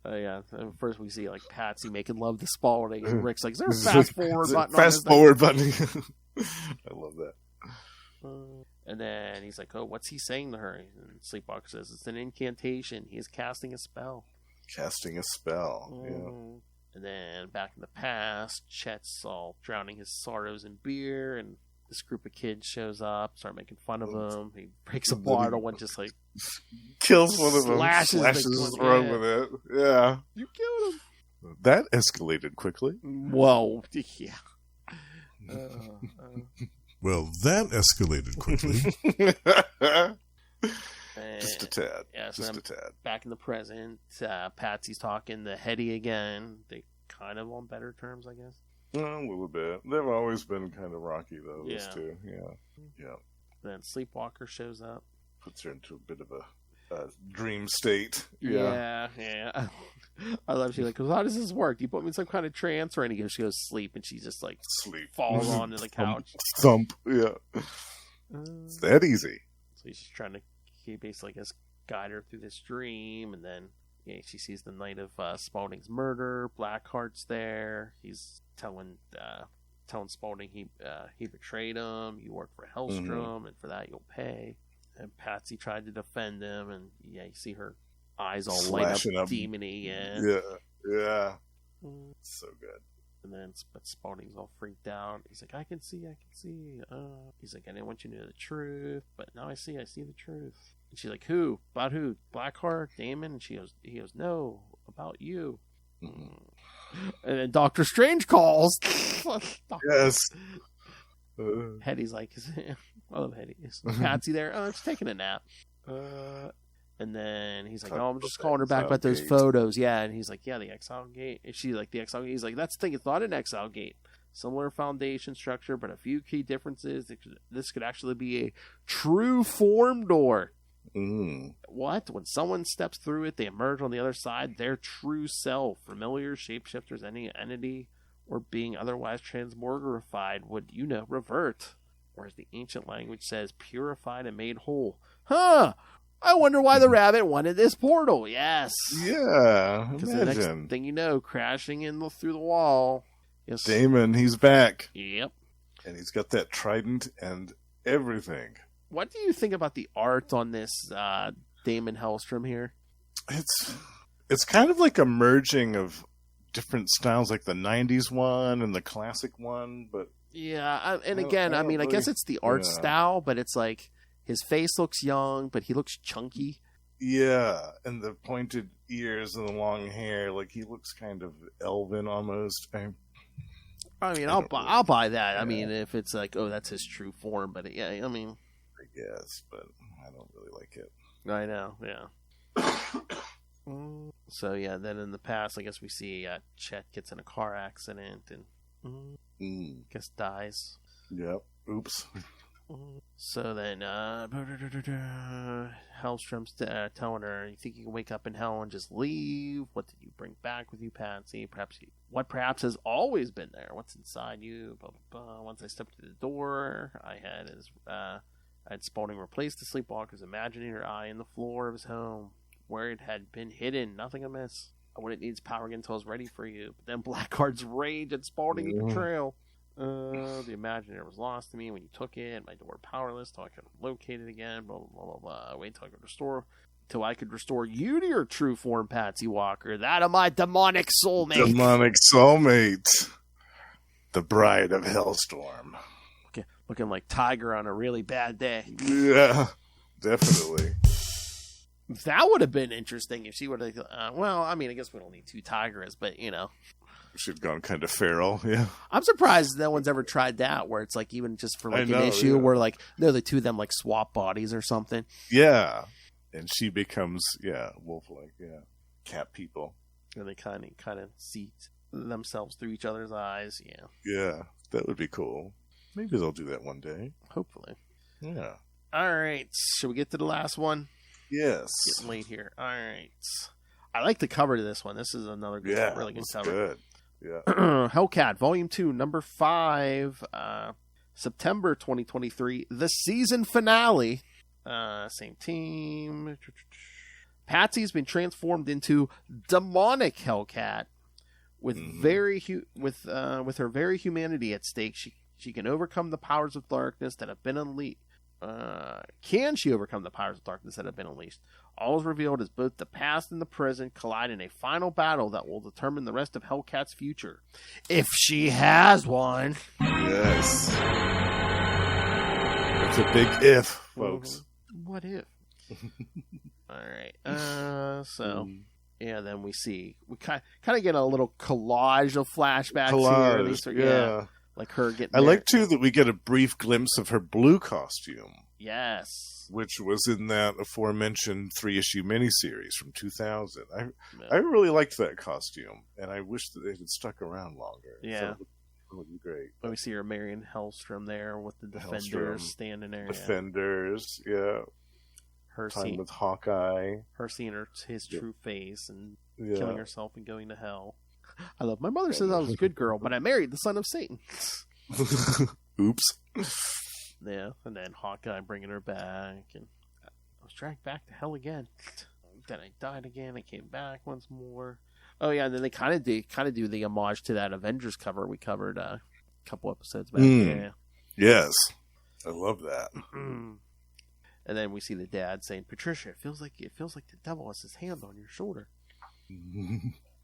Yeah. First we see like Patsy making love to Spaulding, and Rick's like, "Is there a fast forward button?" Fast forward button. I love that. And then he's like, "Oh, what's he saying to her?" And Sleepwalker says, "It's an incantation. He is casting a spell." Casting a spell. Yeah. And then back in the past, Chet's all drowning his sorrows in beer, and this group of kids shows up, start making fun of him. He breaks a bottle and just like kills one of them, slashes his throat with it. Yeah. You killed him. That escalated quickly. Whoa. Yeah. Well, that escalated quickly. Just a tad. Yeah, so just a tad. Back in the present, Patsy's talking to Hetty again. They kind of on better terms, I guess. A little bit. They've always been kind of rocky, though, those two. Yeah. Then Sleepwalker shows up. Puts her into a bit of a dream state. Yeah. I love she's like, "How does this work? Do you put me in some kind of trance?" Or she goes sleep, and she just like falls onto the couch. Thump. Yeah. It's that easy. So he's just trying to basically guide her through this dream, and then she sees the night of Spaulding's murder. Blackheart's there. He's telling Spaulding he betrayed him. You work for Hellstrom, and for that you'll pay. And Patsy tried to defend him, and you see her eyes all light up demon-y. Yeah. So good. And then Spaulding's all freaked out. He's like, I can see. He's like, "I didn't want you to know the truth, but now I see the truth." And she's like, "Who? About who? Blackheart? Daimon?" And he goes, "No, about you." And then Doctor Strange calls. Yes. Hetty's like, I love Hetty. Is Patsy there? "Oh, she's taking a nap." And then he's like, "Oh, I'm just calling her back about those photos." Yeah, and he's like, "Yeah, the exile gate." And she's like, "The exile gate?" He's like, "That's the thing. It's not an exile gate. Similar foundation structure, but a few key differences. This could actually be a true form door." What? When someone steps through it, they emerge on the other side, their true self. Familiar shapeshifters, any entity or being otherwise transmogrified would, revert. Or as the ancient language says, purified and made whole. Huh! I wonder why the rabbit wanted this portal. Yes. Yeah. Because the next thing you know, crashing in through the wall. Yes. Daimon, he's back. Yep. And he's got that trident and everything. What do you think about the art on this Daimon Hellstrom here? It's kind of like a merging of different styles, like the 90s one and the classic one, but yeah, and again, I guess it's the art style, but it's like His face looks young, but he looks chunky. Yeah, and the pointed ears and the long hair, like he looks kind of elven almost. I mean, I'll buy that. Yeah. I mean, if it's like, oh, that's his true form, but yeah, I mean, I guess, but I don't really like it. I know, yeah. So yeah, then in the past, I guess we see Chet gets in a car accident and I guess dies. Yep. Oops. So then Hellstrom's telling her, "You think you can wake up in hell and just leave? What did you bring back with you, Patsy? What perhaps has always been there? What's inside you?" Blah, blah, blah. Once I stepped through the door, I had Spaulding replace the Sleepwalker's imaginator eye in the floor of his home, where it had been hidden. Nothing amiss. I wouldn't need power again until I was ready for you. But then Blackheart's rage at Spaulding's betrayal. The imaginator was lost to me when you took it. My door powerless till I could locate it again. Blah, blah, blah, blah. Wait till I could restore you to your true form, Patsy Walker. That of my demonic soulmate. Demonic soulmate. The bride of Hellstrom. Looking like Tiger on a really bad day. Yeah, definitely. That would have been interesting if she would have. Well, I mean, I guess we don't need two tigers, but you know, she'd gone kind of feral. Yeah, I'm surprised no one's ever tried that, where it's like even just for like an issue where like the two of them like swap bodies or something. Yeah, and she becomes wolf-like, cat people, and they kind of see themselves through each other's eyes. Yeah, that would be cool. Maybe they'll do that one day. Hopefully. Yeah. All right. Should we get to the last one? Yes. Getting late here. All right. I like the cover to this one. This is another good, really good cover. Good. Yeah. Hellcat, Volume 2, Number 5, September 2023, the season finale. Same team. Patsy's been transformed into demonic Hellcat with with her very humanity at stake. She can overcome the powers of darkness that have been unleashed. Can she overcome the powers of darkness that have been unleashed? All is revealed as both the past and the present collide in a final battle that will determine the rest of Hellcat's future. If she has one. Yes. It's a big if, folks. What if? All right. Yeah, then we kind of get a little collage of flashbacks here. Yeah. Like her getting. I like too that we get a brief glimpse of her blue costume. Yes, which was in that aforementioned 3-issue miniseries from 2000. I really liked that costume, and I wish that it had stuck around longer. Yeah, so it would be great. Let me see her Marion Hellstrom there with the Defenders standing there. Defenders, yeah. Her time scene with Hawkeye. Her seeing his true face and killing herself and going to hell. I love. My mother says I was a good girl, but I married the son of Satan. Oops. Yeah, and then Hawkeye bringing her back, and I was dragged back to hell again. Then I died again. I came back once more. Oh yeah, and then they kind of do the homage to that Avengers cover we covered a couple episodes back. Yeah. Yes, I love that. And then we see the dad saying, "Patricia, it feels like the devil has his hand on your shoulder."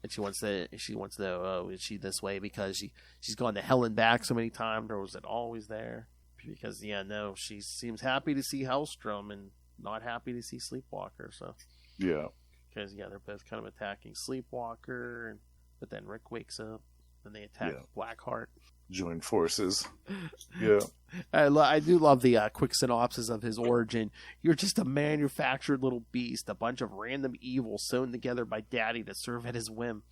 And she wants to know, oh, is she this way because she's gone to hell and back so many times, or was it always there? Because she seems happy to see Hellstrom and not happy to see Sleepwalker. So because they're both kind of attacking Sleepwalker, but then Rick wakes up and they attack Blackheart. Join forces. Yeah. I do love the quick synopsis of his origin. You're just a manufactured little beast, a bunch of random evil sewn together by Daddy to serve at his whim.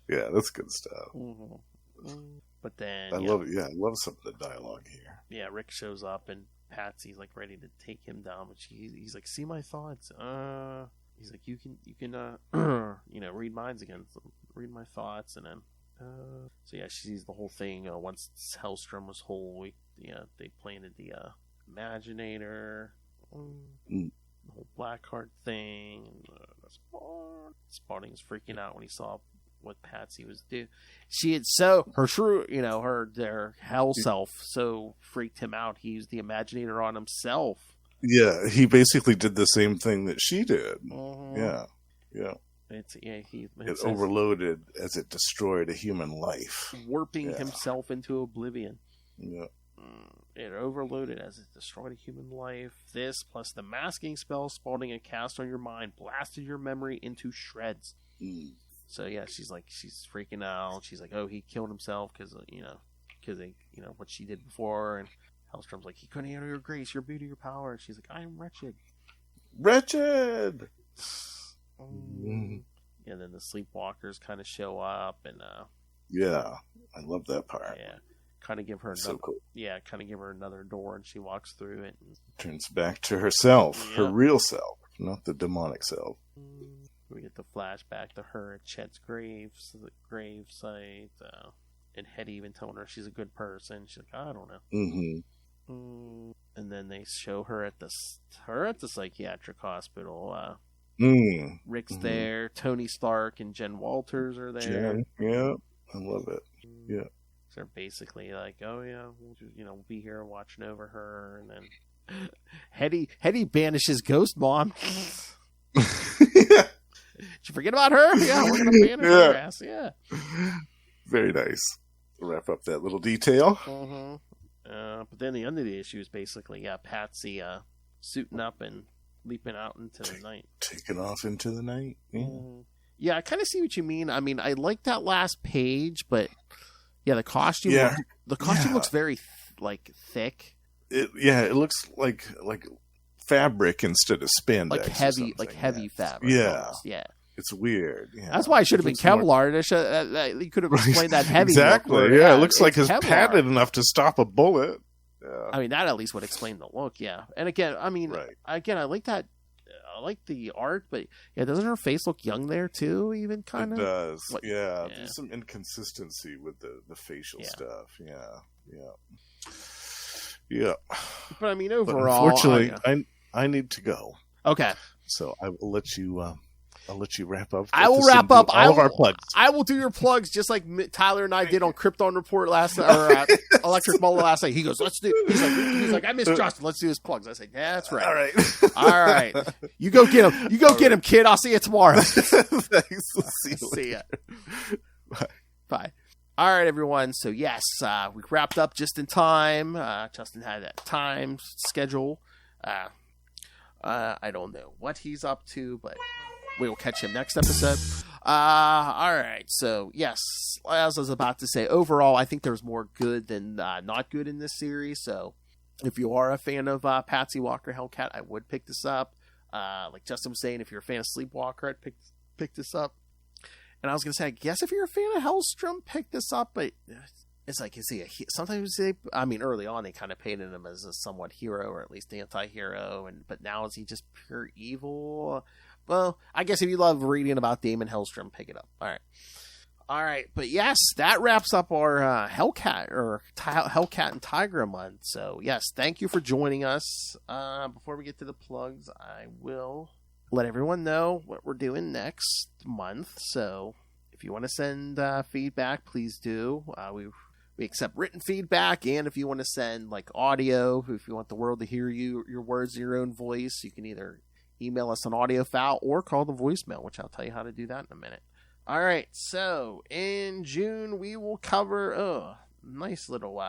Yeah, that's good stuff. But then I love it. Yeah, I love some of the dialogue here. Yeah, Rick shows up and Patsy's like ready to take him down, but he's like, "See my thoughts." He's like, "You can read minds again. So read my thoughts," and then. So she sees the whole thing. Once Hellstrom was whole, they planted the Imaginator, the whole Blackheart thing. Spaulding was freaking out when he saw what Patsy was doing. She had their hell self so freaked him out. He used the Imaginator on himself. Yeah, he basically did the same thing that she did. Yeah. It overloaded as it destroyed a human life, warping himself into oblivion. Yeah. It overloaded as it destroyed a human life. This, plus the masking spell spawning a cast on your mind, blasted your memory into shreds. So yeah, she's freaking out. She's like, oh, he killed himself because what she did before. And Hellstrom's like, he couldn't handle your grace, your beauty, your power. And she's like, I am wretched. Wretched! Yeah, then the Sleepwalkers kind of show up and yeah, I love that part. Yeah, kind of give her so cool. Yeah, kind of give her another door, and she walks through it. And turns back to herself, her real self, not the demonic self. We get the flashback to her at Chet's gravesite, and Hetty even telling her she's a good person. She's like, I don't know. And then they show her at the psychiatric hospital. Rick's there, Tony Stark and Jen Walters are there. Yeah, I love it. Yeah. So they're basically like, oh yeah, we'll just, we'll be here watching over her, and then Hetty banishes Ghost Mom. Did you forget about her? Yeah, we're gonna banish her ass. Yeah. Very nice. Wrap up that little detail. But then the end of the issue is basically Patsy suiting up and leaping out into the night. Taking off into the night. Yeah. Yeah, I kind of see what you mean. I mean, I like that last page, but yeah, the costume. Looks very thick. It looks like fabric instead of spandex. Heavy fabric. Yeah. Almost. Yeah. It's weird. Yeah. That's why it should have been Kevlar. You could have explained that heavy. Exactly. Look. Yeah, it looks like it's Kevlar. padded enough to stop a bullet. Yeah. I mean, that at least would explain the look. Yeah. And again, I mean, I like that. I like the art, but yeah, doesn't her face look young there too? Even kind of. It does. Yeah. There's some inconsistency with the facial stuff. Yeah. But I mean, overall, unfortunately, I need to go. Okay. So I will let you. I'll let you wrap up. I will wrap up all of our plugs. I will do your plugs just like Tyler and I did on Krypton Report last night, or Electric Mullah last night. He goes, "Let's do." He's like, "I miss Justin. Let's do his plugs." I said, "Yeah, that's right." All right. You go get him. You go get him, kid. I'll see you tomorrow. Thanks. See ya. Bye. All right, everyone. So yes, we wrapped up just in time. Justin had that time schedule. I don't know what he's up to, but we will catch him next episode. All right. So, yes, as I was about to say, overall, I think there's more good than not good in this series. So, if you are a fan of Patsy Walker Hellcat, I would pick this up. Like Justin was saying, if you're a fan of Sleepwalker, I'd pick this up. And I was going to say, I guess if you're a fan of Hellstrom, pick this up. But it's like, is he sometimes early on, they kind of painted him as a somewhat hero, or at least anti-hero. But now is he just pure evil? Well, I guess if you love reading about Daimon Hellstrom, pick it up. All right. But yes, that wraps up our Hellcat and Tigra month. So yes, thank you for joining us. Before we get to the plugs, I will let everyone know what we're doing next month. So if you want to send feedback, please do. We accept written feedback, and if you want to send like audio, if you want the world to hear your words in your own voice, you can either email us an audio file or call the voicemail, which I'll tell you how to do that in a minute. All right, so in June we will cover nice little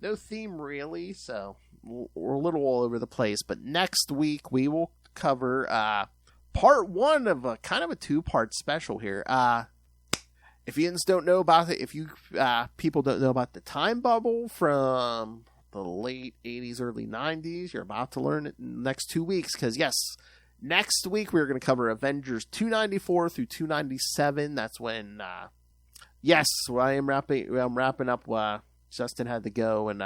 no theme really, so we're a little all over the place. But next week we will cover part one of a kind of a two-part special here. If you don't know about it, if you people don't know about the time bubble from the late 80s, early 90s, you're about to learn it in the next 2 weeks. Because yes, next week we're going to cover Avengers 294 through 297. That's when, I'm wrapping up. Justin had to go and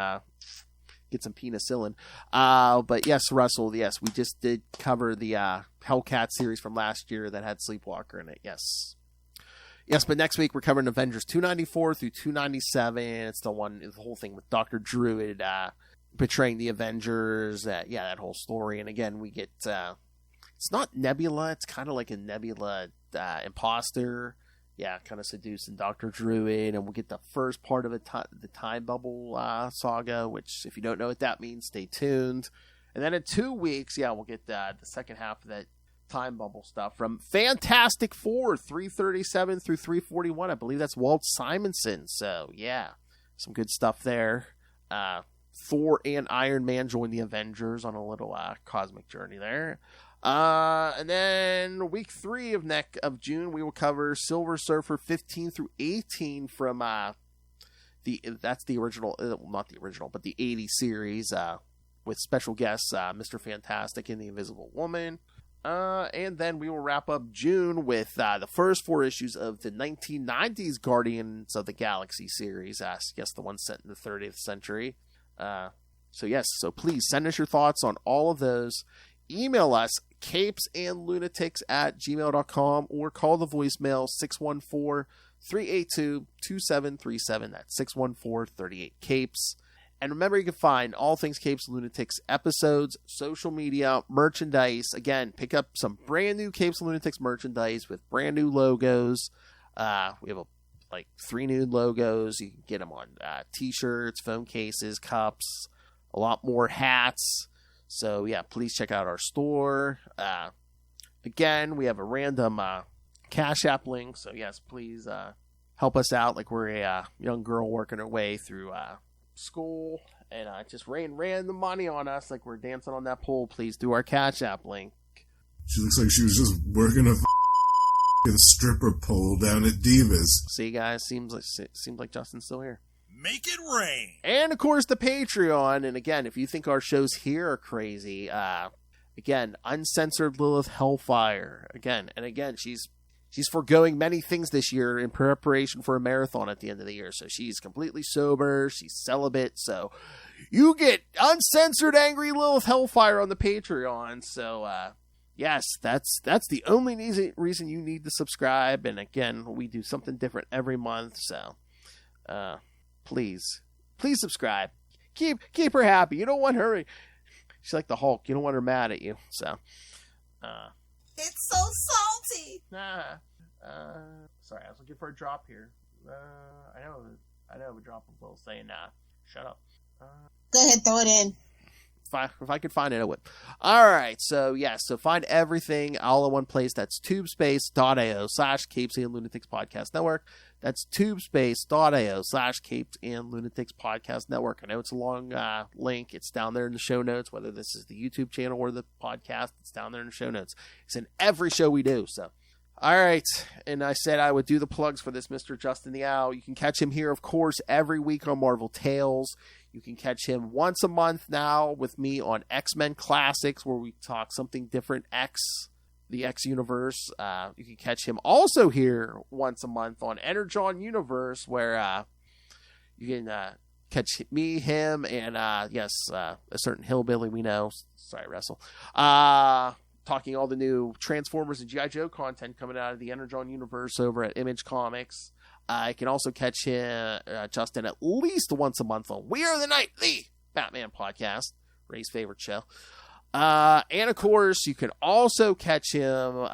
get some penicillin. But yes, Russell, yes, we just did cover the Hellcat series from last year that had Sleepwalker in it. Yes. Yes, but next week we're covering Avengers 294 through 297. It's the whole thing with Dr. Druid betraying the Avengers. That whole story. And again, we get it's not Nebula. It's kind of like a Nebula imposter. Yeah, kind of seducing Dr. Druid. And we'll get the first part of the time bubble saga, which if you don't know what that means, stay tuned. And then in 2 weeks, we'll get the second half of that time bubble stuff from Fantastic Four 337 through 341. I believe that's Walt Simonson. So yeah, some good stuff there. Thor and Iron Man join the Avengers on a little cosmic journey there. And then week 3 of June, we will cover Silver Surfer 15 through 18 from that's the original, not the original, but the 80 series with special guests Mr. Fantastic and the Invisible Woman. And then we will wrap up June with the first 4 issues of the 1990s Guardians of the Galaxy series. Yes, the one set in the 30th century. So please send us your thoughts on all of those. Email us, CapesandLunatics@gmail.com, or call the voicemail 614-382-2737. That's 614-38-CAPES. And remember, you can find all things Capes and Lunatics episodes, social media, merchandise. Again, pick up some brand new Capes and Lunatics merchandise with brand new logos. We have 3 new logos. You can get them on t-shirts, phone cases, cups, a lot more hats. So yeah, please check out our store. Again, we have a random Cash App link. So yes, please help us out. Like we're a young girl working her way through school, and just ran the money on us like we're dancing on that pole. Please do our Cash App link. She looks like she was just working a stripper pole down at Divas. See, guys, seems like Justin's still here. Make it rain. And of course the Patreon. And again, if you think our shows here are crazy, again, uncensored Lilith Hellfire. Again, she's foregoing many things this year in preparation for a marathon at the end of the year. So she's completely sober. She's celibate. So you get uncensored angry Lilith Hellfire on the Patreon. So yes, that's the only reason you need to subscribe. And again, we do something different every month. So please subscribe. Keep her happy. You don't want her. She's like the Hulk. You don't want her mad at you. So. It's so salty. Sorry, I was looking for a drop here. I know a drop of Will saying, shut up. Go ahead, throw it in. If I could find it, I would. All right, so find everything all in one place. That's tubespace.io/Capes and Lunatics Podcast Network. That's tubespace.io/Capes and Lunatics Podcast Network. I know it's a long link. It's down there in the show notes, whether this is the YouTube channel or the podcast. It's down there in the show notes. It's in every show we do, so. All right, and I said I would do the plugs for this Mr. Justin the Owl. You can catch him here, of course, every week on Marvel Tales. You can catch him once a month now with me on X-Men Classics, where we talk something different, the X universe. You can catch him also here once a month on Energon Universe, where you can catch me, him, and a certain hillbilly we know. Sorry, Russell. Talking all the new Transformers and G.I. Joe content coming out of the Energon Universe over at Image Comics. I can also catch him, Justin, at least once a month on We Are the Night, the Batman podcast, Ray's favorite show. And of course, you can also catch him,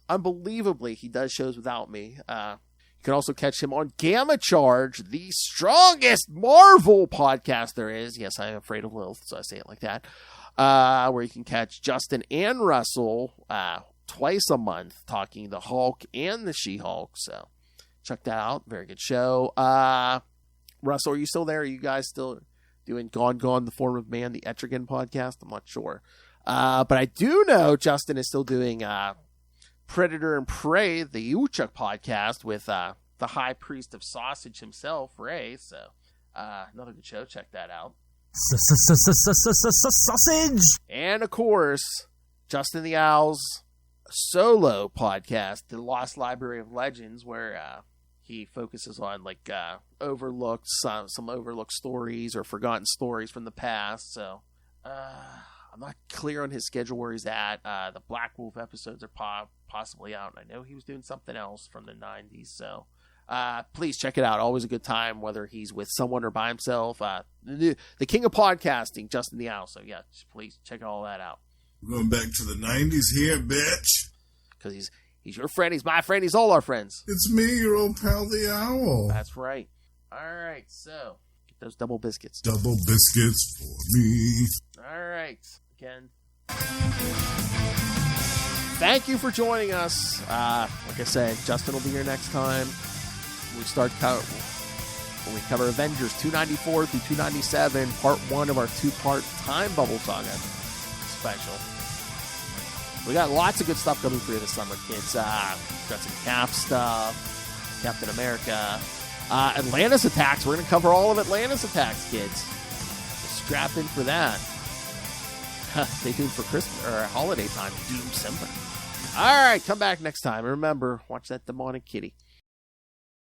unbelievably, he does shows without me. You can also catch him on Gamma Charge, the strongest Marvel podcast there is. Yes, I am afraid of Lilith, so I say it like that. Where you can catch Justin and Russell twice a month talking the Hulk and the She-Hulk. So check that out. Very good show. Russell, are you still there? Are you guys still doing Gone, the Form of Man, the Etrigan podcast? I'm not sure. But I do know Justin is still doing Predator and Prey, the Uchuk podcast with the High Priest of Sausage himself, Ray. So another good show. Check that out. Sausage! And of course, Justin the Owl's solo podcast, The Lost Library of Legends, where he focuses on some overlooked stories or forgotten stories from the past. So I'm not clear on his schedule where he's at. The Black Wolf episodes are possibly out, and I know he was doing something else from the 90s. So please check it out. Always a good time, whether he's with someone or by himself. The king of podcasting, Justin the Owl. So yeah, please check all that out. We're going back to the 90s here, bitch. Because he's your friend, he's my friend, he's all our friends. It's me, your old pal, the Owl. That's right. All right, so get those double biscuits. Double biscuits for me. All right, again, thank you for joining us. Like I said, Justin will be here next time. We start when we cover Avengers 294 through 297, part 1 of our 2-part Time Bubble Saga special. We got lots of good stuff coming for you this summer, kids. Got some Cap stuff, Captain America, Atlantis Attacks. We're going to cover all of Atlantis Attacks, kids. So strap in for that. Stay tuned for Christmas or holiday time. Doom Simba. All right, come back next time. And remember, watch that demonic kitty.